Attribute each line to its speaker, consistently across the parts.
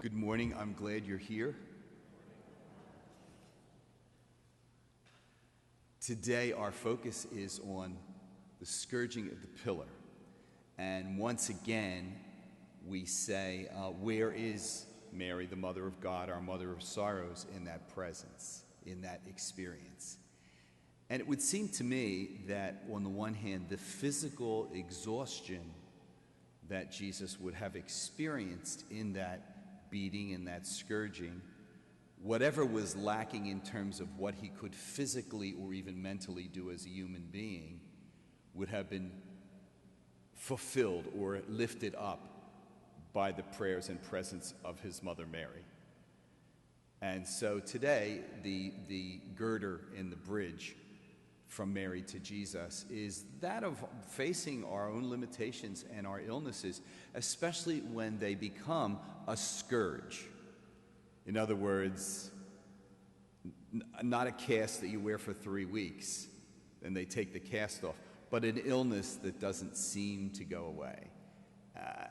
Speaker 1: Good morning. I'm glad you're here. Today, our focus is on the scourging of the pillar. And once again, we say, where is Mary, the Mother of God, our Mother of Sorrows, in that presence, in that experience? And it would seem to me that, on the one hand, the physical exhaustion that Jesus would have experienced in that beating and that scourging, whatever was lacking in terms of what he could physically or even mentally do as a human being, would have been fulfilled or lifted up by the prayers and presence of his mother Mary. And so today, the girder in the bridge from Mary to Jesus is that of facing our own limitations and our illnesses, especially when they become a scourge. In other words, not a cast that you wear for 3 weeks and they take the cast off, but an illness that doesn't seem to go away,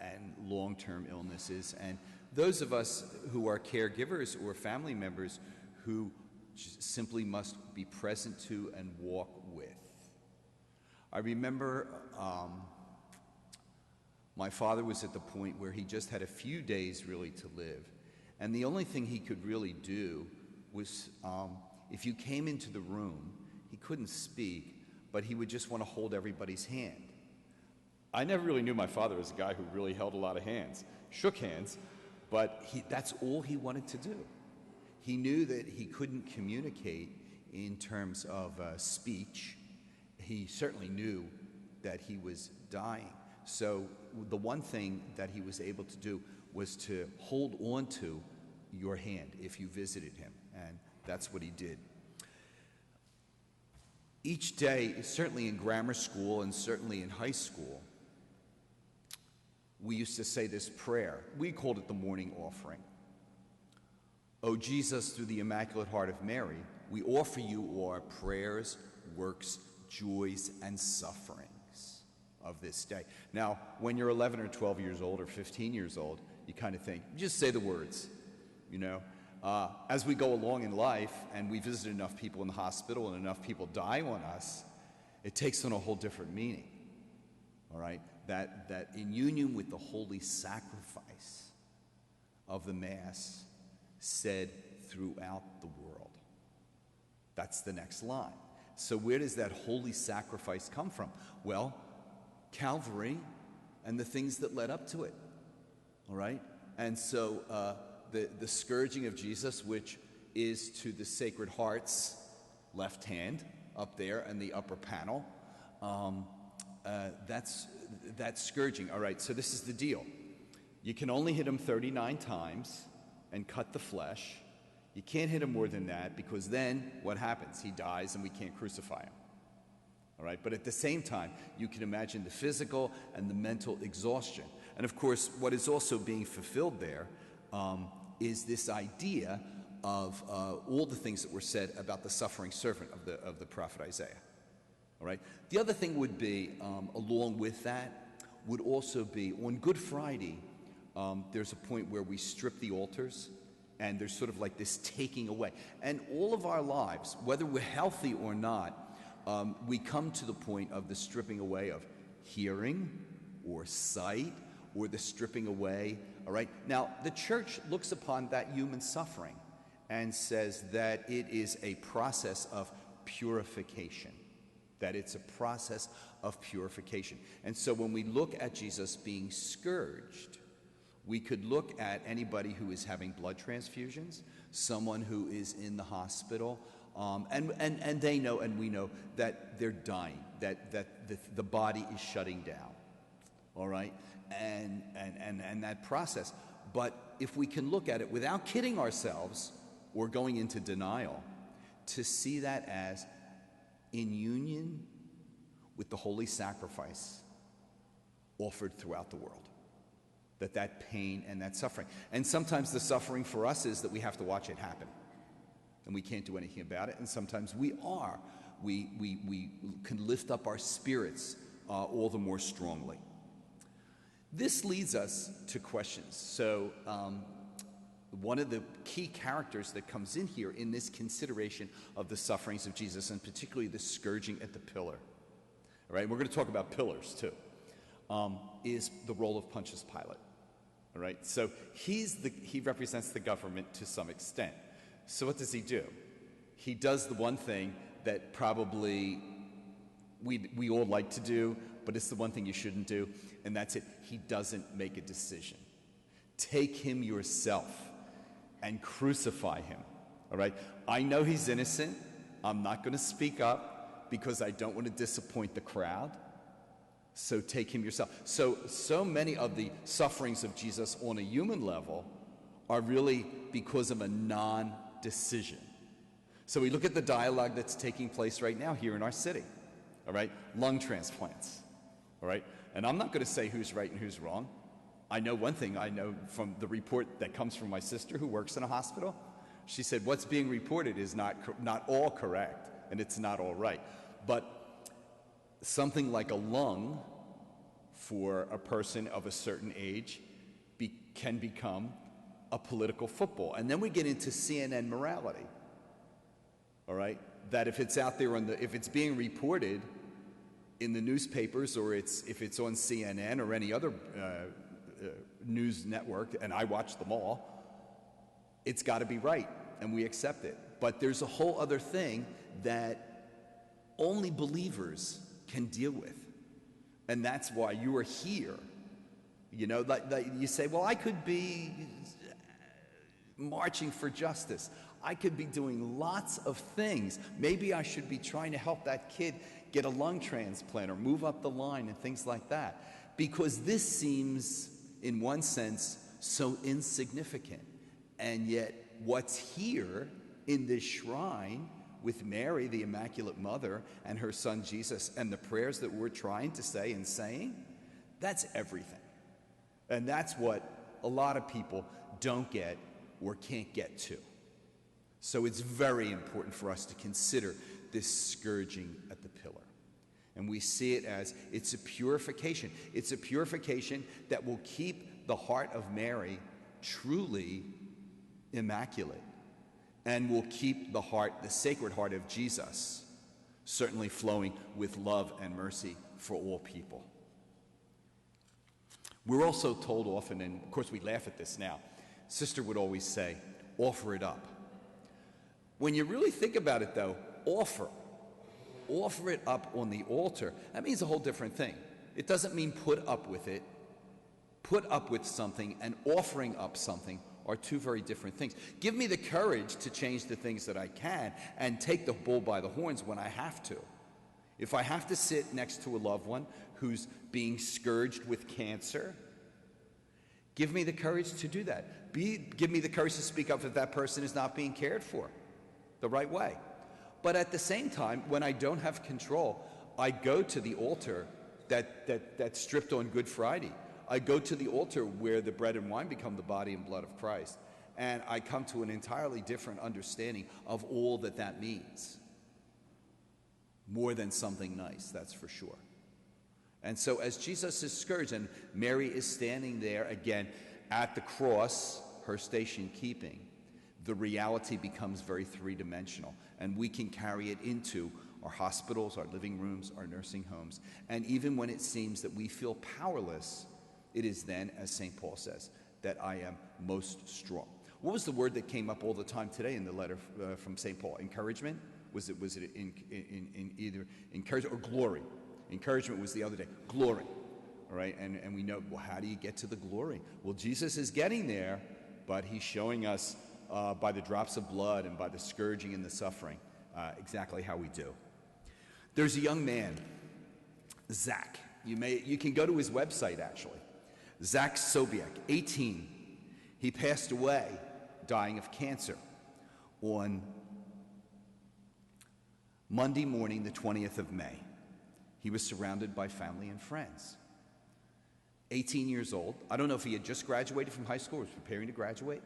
Speaker 1: and long-term illnesses. And those of us who are caregivers or family members who simply must be present to and walk with. I remember my father was at the point where he just had a few days really to live. And the only thing he could really do was, if you came into the room, he couldn't speak, but he would just want to hold everybody's hand. I never really knew my father as a guy who really held a lot of hands, shook hands, but that's all he wanted to do. He knew that he couldn't communicate in terms of speech. He certainly knew that he was dying. So the one thing that he was able to do was to hold on to your hand if you visited him, and that's what he did. Each day, certainly in grammar school and certainly in high school, we used to say this prayer. We called it the morning offering. O Jesus, through the Immaculate Heart of Mary, we offer you our prayers, works, joys, and sufferings of this day. Now, when you're 11 or 12 years old or 15 years old, you kind of think, just say the words, you know. As we go along in life and we visit enough people in the hospital and enough people die on us, it takes on a whole different meaning, all right? That in union with the holy sacrifice of the Mass said throughout the world. That's the next line. So where does that holy sacrifice come from? Well, Calvary and the things that led up to it, all right? And so the scourging of Jesus, which is to the Sacred Heart's left hand up there in the upper panel, that's scourging. All right, so this is the deal. You can only hit him 39 times and cut the flesh. You can't hit him more than that, because then what happens? He dies and we can't crucify him. All right, but at the same time, you can imagine the physical and the mental exhaustion. And of course, what is also being fulfilled there is this idea of all the things that were said about the suffering servant of the prophet Isaiah. All right. The other thing would be, along with that, would also be on Good Friday. There's a point where we strip the altars, and there's sort of like this taking away. And all of our lives, whether we're healthy or not, we come to the point of the stripping away of hearing or sight, or the stripping away, all right? Now, the Church looks upon that human suffering and says that it is a process of purification, that it's a process of purification. And so when we look at Jesus being scourged, we could look at anybody who is having blood transfusions, someone who is in the hospital, and they know and we know that they're dying, that the body is shutting down, all right? And that process. But if we can look at it without kidding ourselves or going into denial, to see that as in union with the holy sacrifice offered throughout the world, that pain and that suffering. And sometimes the suffering for us is that we have to watch it happen, and we can't do anything about it. And sometimes we can lift up our spirits all the more strongly. This leads us to questions. So one of the key characters that comes in here in this consideration of the sufferings of Jesus, and particularly the scourging at the pillar. All right, we're going to talk about pillars too, is the role of Pontius Pilate. All right, so he represents the government to some extent. So what does he do? He does the one thing that probably we all like to do, but it's the one thing you shouldn't do, and that's it. He doesn't make a decision. Take him yourself and crucify him. All right? I know he's innocent. I'm not going to speak up because I don't want to disappoint the crowd. So take him yourself. So many of the sufferings of Jesus on a human level are really because of a non-decision. So we look at the dialogue that's taking place right now here in our city. All right? Lung transplants. All right? And I'm not going to say who's right and who's wrong. I know one thing. I know from the report that comes from my sister who works in a hospital. She said what's being reported is not all correct, and it's not all right. But something like a lung for a person of a certain age can become a political football. And then we get into CNN morality. All right? That if it's out there if it's being reported in the newspapers, or if it's on CNN or any other news network, and I watch them all, it's got to be right, and we accept it. But there's a whole other thing that only believers can deal with, and that's why you are here. You know, like you say, well, I could be marching for justice. I could be doing lots of things. Maybe I should be trying to help that kid get a lung transplant or move up the line and things like that, because this seems, in one sense, so insignificant. And yet what's here in this shrine with Mary, the Immaculate Mother, and her son Jesus, and the prayers that we're trying to say and saying, that's everything. And that's what a lot of people don't get or can't get to. So it's very important for us to consider this scourging at the pillar. And we see it as it's a purification. It's a purification that will keep the heart of Mary truly immaculate, and will keep the sacred heart of Jesus, certainly flowing with love and mercy for all people. We're also told often, and of course we laugh at this now, Sister would always say, offer it up. When you really think about it though, offer it up on the altar. That means a whole different thing. It doesn't mean put up with it. Put up with something and offering up something are two very different things. Give me the courage to change the things that I can and take the bull by the horns when I have to. If I have to sit next to a loved one who's being scourged with cancer, give me the courage to do that. Give me the courage to speak up if that person is not being cared for the right way. But at the same time, when I don't have control, I go to the altar that's stripped on Good Friday. I go to the altar where the bread and wine become the body and blood of Christ. And I come to an entirely different understanding of all that means. More than something nice, that's for sure. And so as Jesus is scourged and Mary is standing there again at the cross, her station keeping, the reality becomes very three-dimensional. And we can carry it into our hospitals, our living rooms, our nursing homes. And even when it seems that we feel powerless, it is then, as St. Paul says, that I am most strong. What was the word that came up all the time today in the letter from St. Paul? Encouragement? Was it in either encouragement or glory? Encouragement was the other day. Glory. All right? And we know, well, how do you get to the glory? Well, Jesus is getting there, but he's showing us by the drops of blood and by the scourging and the suffering exactly how we do. There's a young man, Zach. You can go to his website, actually. Zach Sobiek, 18. He passed away dying of cancer on Monday morning, the 20th of May. He was surrounded by family and friends. 18 years old. I don't know if he had just graduated from high school or was preparing to graduate.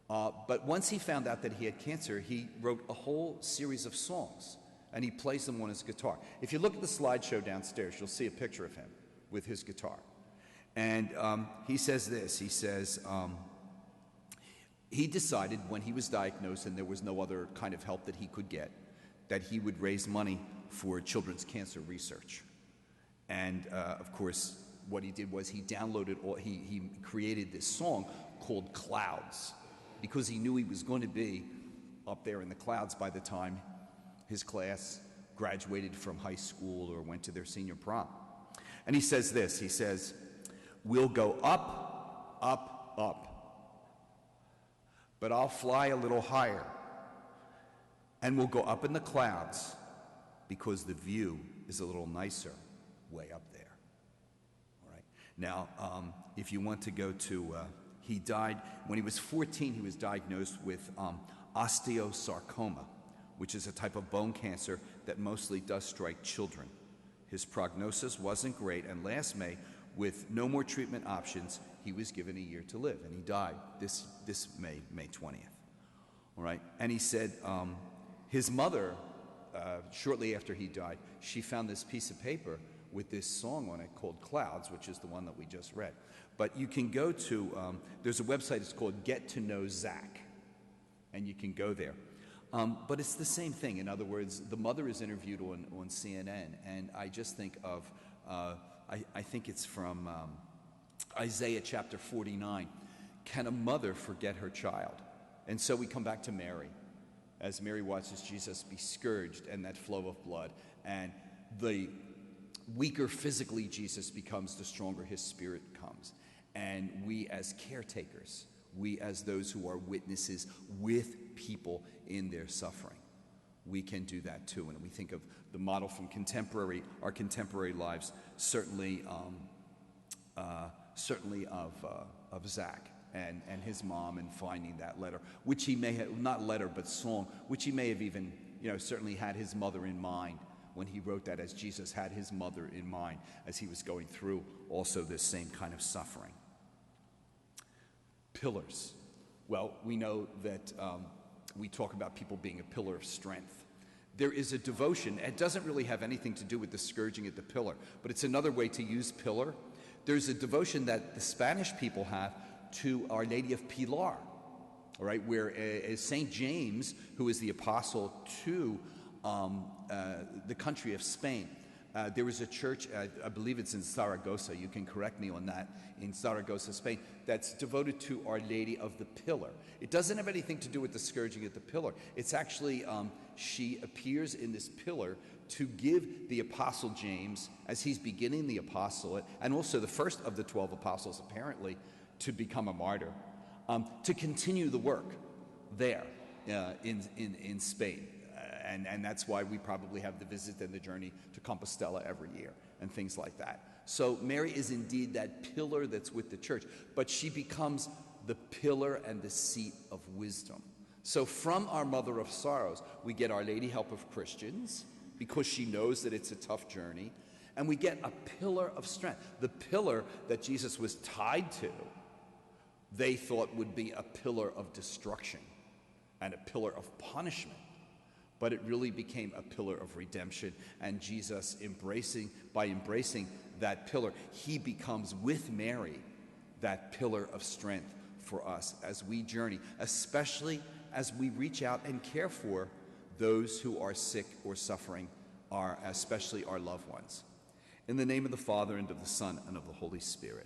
Speaker 1: But once he found out that he had cancer, he wrote a whole series of songs, and he plays them on his guitar. If you look at the slideshow downstairs, you'll see a picture of him with his guitar. And he says this, he says, He decided when he was diagnosed and there was no other kind of help that he could get, that he would raise money for children's cancer research. And of course, what he did was he created this song called Clouds, because he knew he was going to be up there in the clouds by the time his class graduated from high school or went to their senior prom. And he says this, he says, "We'll go up, up, up, but I'll fly a little higher, and we'll go up in the clouds because the view is a little nicer way up there." All right. Now, if you want to go to, he died, when he was 14, he was diagnosed with osteosarcoma, which is a type of bone cancer that mostly does strike children. His prognosis wasn't great, and last May, with no more treatment options, he was given a year to live, and he died this May 20th. All right, and he said his mother, shortly after he died, she found this piece of paper with this song on it called Clouds, which is the one that we just read. But you can go to, there's a website, it's called Get to Know Zach, and you can go there. But it's the same thing. In other words, the mother is interviewed on CNN, and I just think of, I think it's from Isaiah chapter 49. Can a mother forget her child? And so we come back to Mary, as Mary watches Jesus be scourged and that flow of blood. And the weaker physically Jesus becomes, the stronger his spirit comes. And we as caretakers, we as those who are witnesses with people in their suffering, we can do that too. And we think of the model from our contemporary lives, certainly of Zach and his mom, and finding that letter, which he may have, not letter, but song, which he may have even, certainly had his mother in mind when he wrote that, as Jesus had his mother in mind as he was going through also this same kind of suffering. Pillars. Well, we know that we talk about people being a pillar of strength. There is a devotion. It doesn't really have anything to do with the scourging at the pillar, but it's another way to use pillar. There's a devotion that the Spanish people have to Our Lady of Pilar, all right, where St. James, who is the apostle to the country of Spain, there was a church, I believe it's in Zaragoza, you can correct me on that, in Zaragoza, Spain, that's devoted to Our Lady of the Pillar. It doesn't have anything to do with the scourging at the pillar. It's actually, she appears in this pillar to give the Apostle James, as he's beginning the apostolate, and also the first of the 12 apostles apparently, to become a martyr, to continue the work there in Spain. And that's why we probably have the visit and the journey to Compostela every year and things like that. So Mary is indeed that pillar that's with the church, but she becomes the pillar and the seat of wisdom. So from our Mother of Sorrows, we get Our Lady Help of Christians, because she knows that it's a tough journey, and we get a pillar of strength. The pillar that Jesus was tied to, they thought would be a pillar of destruction and a pillar of punishment. But it really became a pillar of redemption, and Jesus, by embracing that pillar, he becomes, with Mary, that pillar of strength for us as we journey, especially as we reach out and care for those who are sick or suffering, especially our loved ones. In the name of the Father, and of the Son, and of the Holy Spirit.